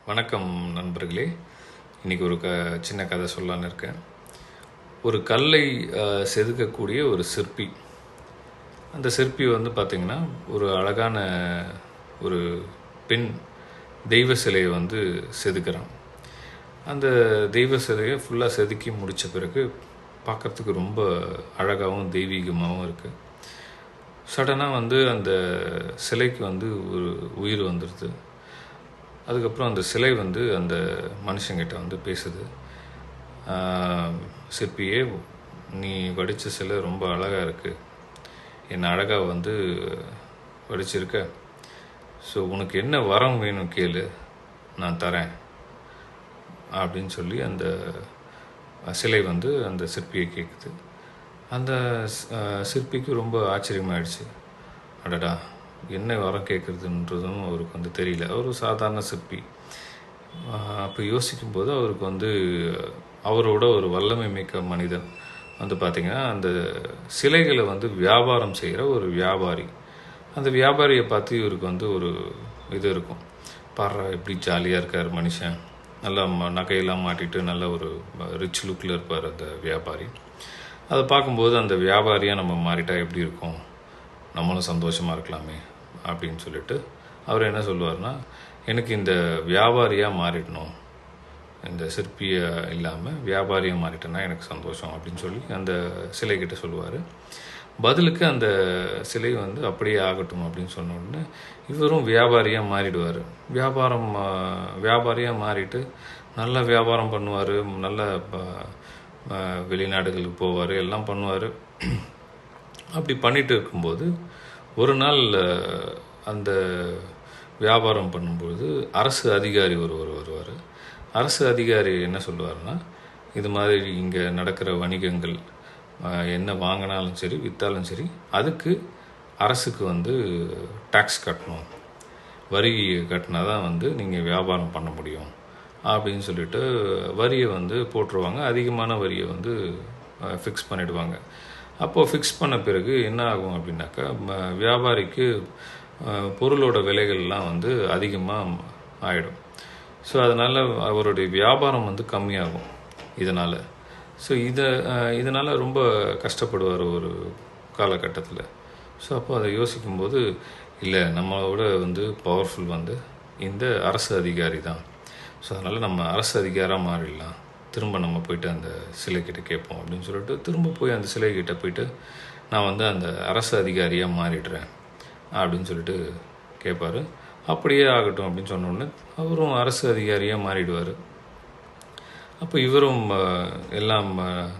வணக்கம் நண்பர்களே. இன்றைக்கி ஒரு சின்ன கதை சொல்லலான்னு இருக்கேன். ஒரு கல்லை செதுக்கக்கூடிய ஒரு சிற்பி. அந்த சிற்பி பார்த்திங்கன்னா ஒரு அழகான ஒரு பெண் தெய்வ சிலையை செதுக்கிறான். அந்த தெய்வ சிலையை ஃபுல்லாக செதுக்கி முடித்த பிறகு பார்க்குறதுக்கு ரொம்ப அழகாகவும் தெய்வீகமாகவும் இருக்குது. சடனாக அந்த சிலைக்கு ஒரு உயிர் வந்துடுது. அதுக்கப்புறம் அந்த சிலை அந்த மனுஷங்கிட்ட பேசுது. சிற்பியே, நீ வடித்த சிலை ரொம்ப அழகாக இருக்குது, என்னை அழகாக வடிச்சிருக்க. ஸோ உனக்கு என்ன வரம் வேணும் கேளு, நான் தரேன் அப்படின்னு சொல்லி அந்த சிலை அந்த சிற்பியை கேட்குது. அந்த சிற்பிக்கு ரொம்ப ஆச்சரியமாயிடுச்சு. அடடா, என்ன வரம் கேட்குறதுன்றதும் அவருக்கு தெரியல. அவர் ஒரு சாதாரண சிற்பி. அப்போ யோசிக்கும்போது அவருக்கு அவரோட ஒரு வல்லமை மிக்க மனிதன் பார்த்திங்கன்னா அந்த சிலைகளை வியாபாரம் செய்கிற ஒரு வியாபாரி. அந்த வியாபாரியை பார்த்து இவருக்கு ஒரு இது இருக்கும். பாடுறா, எப்படி ஜாலியாக இருக்கார் மனுஷன், நல்லா நகையெல்லாம் மாட்டிட்டு நல்ல ஒரு ரிச் லுக்கில் இருப்பார் அந்த வியாபாரி. அதை பார்க்கும்போது அந்த வியாபாரியாக நம்ம மாறிட்டா எப்படி இருக்கும், நம்மளும் சந்தோஷமாக இருக்கலாமே அப்படின்னு சொல்லிட்டு அவர் என்ன சொல்லுவார்னா, எனக்கு இந்த வியாபாரியாக மாறிடணும், இந்த சிற்பியை இல்லாமல் வியாபாரியாக மாறிட்டேன்னா எனக்கு சந்தோஷம் அப்படின்னு சொல்லி அந்த சிலைக்கிட்ட சொல்லுவார். பதிலுக்கு அந்த சிலை அப்படியே ஆகட்டும் அப்படின்னு சொன்ன உடனே இவரும் வியாபாரியாக மாறிடுவார். வியாபாரியாக மாறிட்டு நல்ல வியாபாரம் பண்ணுவார், நல்ல வெளிநாடுகளுக்கு போவார், எல்லாம் பண்ணுவார். அப்படி பண்ணிட்டு இருக்கும்போது ஒரு நாள் அந்த வியாபாரம் பண்ணும்போது அரசு அதிகாரி ஒருவர் வருவார். அரசு அதிகாரி என்ன சொல்லுவார்னா, இது மாதிரி இங்கே நடக்கிற வணிகங்கள் என்ன வாங்கினாலும் சரி விற்றாலும் சரி அதுக்கு அரசுக்கு டேக்ஸ் கட்டணும், வரி கட்டினா தான் நீங்கள் வியாபாரம் பண்ண முடியும் அப்படின்னு சொல்லிட்டு வரியை போட்டுருவாங்க. அதிகமான வரியை ஃபிக்ஸ் பண்ணிவிடுவாங்க. அப்போது ஃபிக்ஸ் பண்ண பிறகு என்ன ஆகும் அப்படின்னாக்கா, வியாபாரிக்கு பொருளோட விலைகள்லாம் அதிகமாக ஆகிடும். ஸோ அதனால் அவருடைய வியாபாரம் கம்மியாகும் இதனால். ஸோ இதனால் ரொம்ப கஷ்டப்படுவார் ஒரு காலகட்டத்தில். ஸோ அப்போ அதை யோசிக்கும்போது, இல்லை, நம்மளோட பவர்ஃபுல் இந்த அரசு அதிகாரி தான். ஸோ அதனால் நம்ம அரசு அதிகாரியாக மாறிடலாம், திரும்ப நம்ம போயிட்டு அந்த சிலைக்கிட்ட கேட்போம் அப்படின்னு சொல்லிட்டு திரும்ப போய் அந்த சிலைக்கிட்ட போயிட்டு நான் அந்த அரசு அதிகாரியாக மாறிடுறேன் அப்படின்னு சொல்லிட்டு கேட்பார். அப்படியே ஆகட்டும் அப்படின்னு சொன்னோடனே அவரும் அரசு அதிகாரியாக மாறிடுவார். அப்போ இவரும் எல்லாம்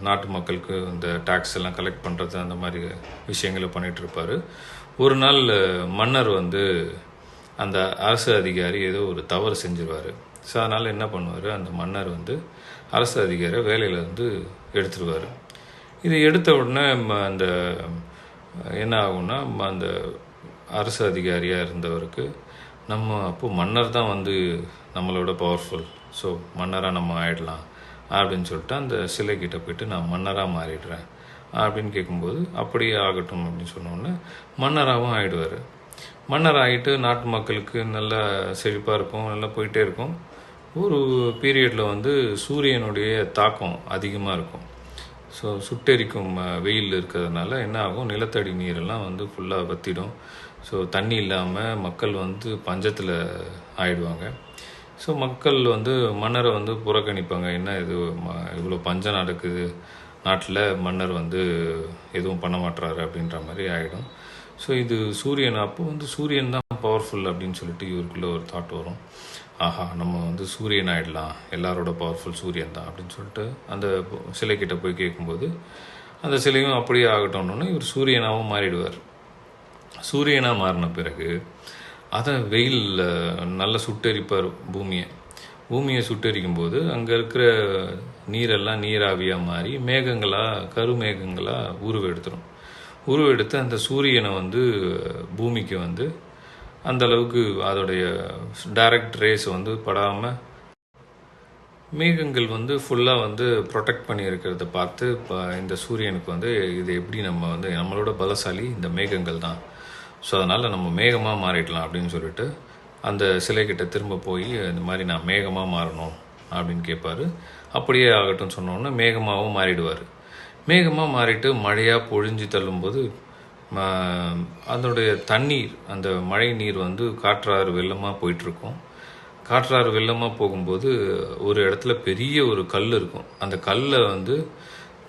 நாட்டு மக்களுக்கு இந்த டேக்ஸ் எல்லாம் கலெக்ட் பண்ணுறது அந்த மாதிரி விஷயங்களை பண்ணிகிட்ருப்பார். ஒரு நாள் மன்னர் அந்த அரசு அதிகாரி ஏதோ ஒரு தவறு செஞ்சிருவார். ஸோ அதனால் என்ன பண்ணுவார், அந்த மன்னர் அரசு அதிகாரியை வேலையில் எடுத்துருவார். இது எடுத்த உடனே அந்த என்ன ஆகும்னா, அந்த அரசு அதிகாரியாக இருந்தவருக்கு நம்ம அப்போ மன்னர் தான் நம்மளோட பவர்ஃபுல், ஸோ மன்னராக நம்ம ஆகிடலாம் அப்படின்னு சொல்லிட்டு அந்த சிலைக்கிட்ட போயிட்டு நான் மன்னராக மாறிடுறேன் அப்படின்னு கேட்கும்போது, அப்படியே ஆகட்டும் அப்படின்னு சொன்னோடனே மன்னராகவும் ஆகிடுவார். மன்னர் ஆகிட்டு நாட்டு மக்களுக்கு நல்லா செழிப்பாக இருக்கும், நல்லா போயிட்டே இருக்கும். ஒரு பீரியடில் சூரியனுடைய தாக்கம் அதிகமாக இருக்கும். ஸோ சுட்டெரிக்கும் வெயில் இருக்கிறதுனால என்ன ஆகும், நிலத்தடி நீரெல்லாம் ஃபுல்லாக வற்றிடும். ஸோ தண்ணி இல்லாமல் மக்கள் பஞ்சத்தில் ஆயிடுவாங்க. ஸோ மக்கள் மன்னரை புறக்கணிப்பாங்க. என்ன இது, இவ்வளோ பஞ்சம் நடக்குது நாட்டில், மன்னர் எதுவும் பண்ண மாட்டுறாரு அப்படின்ற மாதிரி ஆகிடும். ஸோ இது சூரியன், அப்போ சூரியன் தான் பவர்ஃபுல் அப்படின்னு சொல்லிட்டு இவருக்குள்ளே ஒரு தாட் வரும். ஆஹா, நம்ம சூரியன் ஆகிடலாம், எல்லாரோட பவர்ஃபுல் சூரியன் தான் அப்படின்னு சொல்லிட்டு அந்த சிலைக்கிட்ட போய் கேட்கும்போது அந்த சிலையும் அப்படியே ஆகட்டும்னு இவர் சூரியனாகவும் மாறிடுவார். சூரியனாக மாறின பிறகு அதை வெயிலில் நல்லா சுட்டெரிப்பார் பூமியை சுட்டெரிக்கும் போது அங்கே இருக்கிற நீரெல்லாம் நீராவியாக மாறி மேகங்களாக, கருமேகங்களாக உருவெடுத்து அந்த சூரியனை பூமிக்கு அந்த அளவுக்கு அதோடைய டைரக்ட் ரேஸ் படாமல் மேகங்கள் ஃபுல்லாக ப்ரொடெக்ட் பண்ணி இருக்கிறத பார்த்து இந்த சூரியனுக்கு இது எப்படி நம்ம நம்மளோட பலசாலி இந்த மேகங்கள் தான், ஸோ அதனால் நம்ம மேகமாக மாறிடலாம் அப்படின்னு சொல்லிட்டு அந்த சிலைக்கிட்ட திரும்ப போய் இந்த மாதிரி நான் மேகமாக மாறணும் அப்படின்னு கேட்பாரு. அப்படியே ஆகட்டும் சொன்னோன்னே மேகமாகவும் மாறிடுவார். மேகமாக மாறிட்டு மழையாக பொழிஞ்சு தள்ளும்போது அதனுடைய தண்ணீர், அந்த மழை நீர் வந்து காற்றாறு வெள்ளமாக போயிட்டுருக்கும். காற்றாறு வெள்ளமாக போகும்போது ஒரு இடத்துல பெரிய ஒரு கல் இருக்கும். அந்த கல்லை வந்து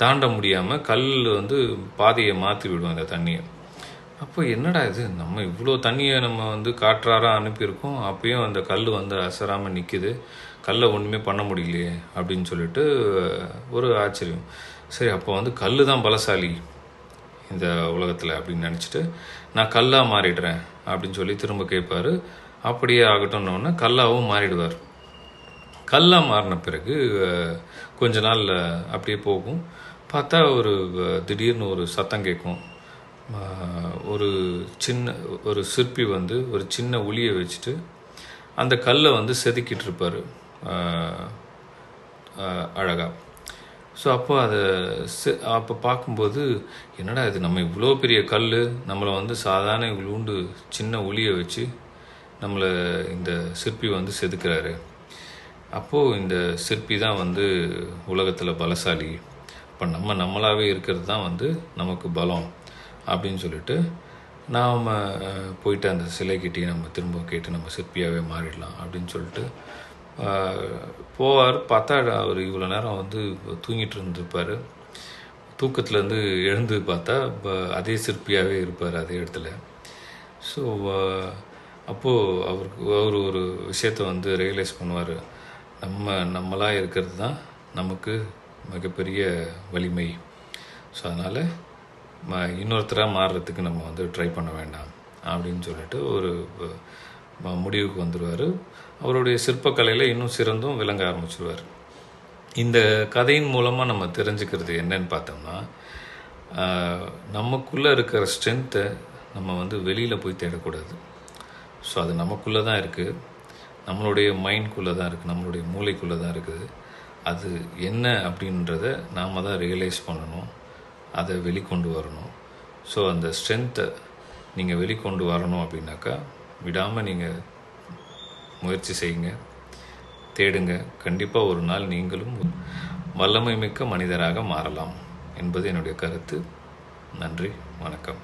தாண்ட முடியாமல் கல் வந்து பாதையை மாற்றி விடும் அந்த தண்ணியை. அப்போ என்னடா இது, நம்ம இவ்வளோ தண்ணியை நம்ம வந்து காற்றாராக அனுப்பியிருக்கோம், அப்பயும் அந்த கல் வந்து அசராமல் நிற்கிது, கல்லை ஒன்றுமே பண்ண முடியலையே அப்படின்னு சொல்லிட்டு ஒரு ஆச்சரியம். சரி, அப்போ வந்து கல் தான் பலசாலி இந்த உலகத்தில் அப்படின்னு நினச்சிட்டு நான் கல்லாக மாறிடுறேன் அப்படின்னு சொல்லி திரும்ப கேட்பார். அப்படியே ஆகட்டும்னோடனே கல்லாகவும் மாறிடுவார். கல்லாக மாறின பிறகு கொஞ்ச நாள் அப்படியே போகும். பார்த்தா திடீர்னு ஒரு சத்தம் கேட்கும். ஒரு சிற்பி வந்து ஒரு சின்ன உளியை வச்சுட்டு அந்த கல்லை வந்து செதுக்கிட்டு இருப்பார் அழகாக. ஸோ அப்போ பார்க்கும்போது என்னடா இது, நம்ம இவ்வளோ பெரிய கல், நம்மளை வந்து சாதாரண இவ்வளோண்டு சின்ன உளியை வச்சு நம்மளை இந்த சிற்பி வந்து செதுக்கிறாரு. அப்போது இந்த சிற்பி தான் வந்து உலகத்தில் பலசாலி, இப்போ நம்மளாகவே இருக்கிறது தான் வந்து நமக்கு பலம் அப்படின்னு சொல்லிட்டு நாம் போயிட்டு அந்த சிலைக்கிட்டே நம்ம திரும்ப கேட்டு நம்ம சிற்பியாகவே மாறிடலாம் அப்படின்னு சொல்லிட்டு போவார். பார்த்தா அவர் இவ்வளோ நேரம் வந்து தூங்கிட்டு இருந்திருப்பார். தூக்கத்துலேருந்து எழுந்து பார்த்தா அதே சிற்பியாகவே இருப்பார் அதே இடத்துல. ஸோ அப்போது அவர் ஒரு விஷயத்தை வந்து ரியலைஸ் பண்ணுவார். நம்மளாக இருக்கிறது தான் நமக்கு மிகப்பெரிய வலிமை. ஸோ அதனால் இன்னொருத்தராக மாறுறதுக்கு நம்ம வந்து ட்ரை பண்ண வேண்டாம் அப்படின்னு சொல்லிட்டு ஒரு முடிவுக்கு வந்துடுவார். அவருடைய சிற்பக்கலையில் இன்னும் சிறந்தும் விளங்க ஆரம்பிச்சிடுவார். இந்த கதையின் மூலமாக நம்ம தெரிஞ்சுக்கிறது என்னன்னு பார்த்தோம்னா, நமக்குள்ளே இருக்கிற ஸ்ட்ரென்த்தை நம்ம வந்து வெளியில் போய் தேடக்கூடாது. ஸோ அது நமக்குள்ளே தான் இருக்குது, நம்மளுடைய மைண்ட்குள்ளே தான் இருக்குது, நம்மளுடைய மூளைக்குள்ளே தான் இருக்குது. அது என்ன அப்படின்றத நாம் தான் ரியலைஸ் பண்ணணும், அதை வெளிக்கொண்டு வரணும். ஸோ அந்த ஸ்ட்ரென்த்தை நீங்கள் வெளிக்கொண்டு வரணும் அப்படின்னாக்கா விடாமல் நீங்கள் முயற்சி செய்யுங்க, தேடுங்க. கண்டிப்பாக ஒரு நாள் நீங்களும் வல்லமை மிக்க மனிதராக மாறலாம் என்பது என்னுடைய கருத்து. நன்றி, வணக்கம்.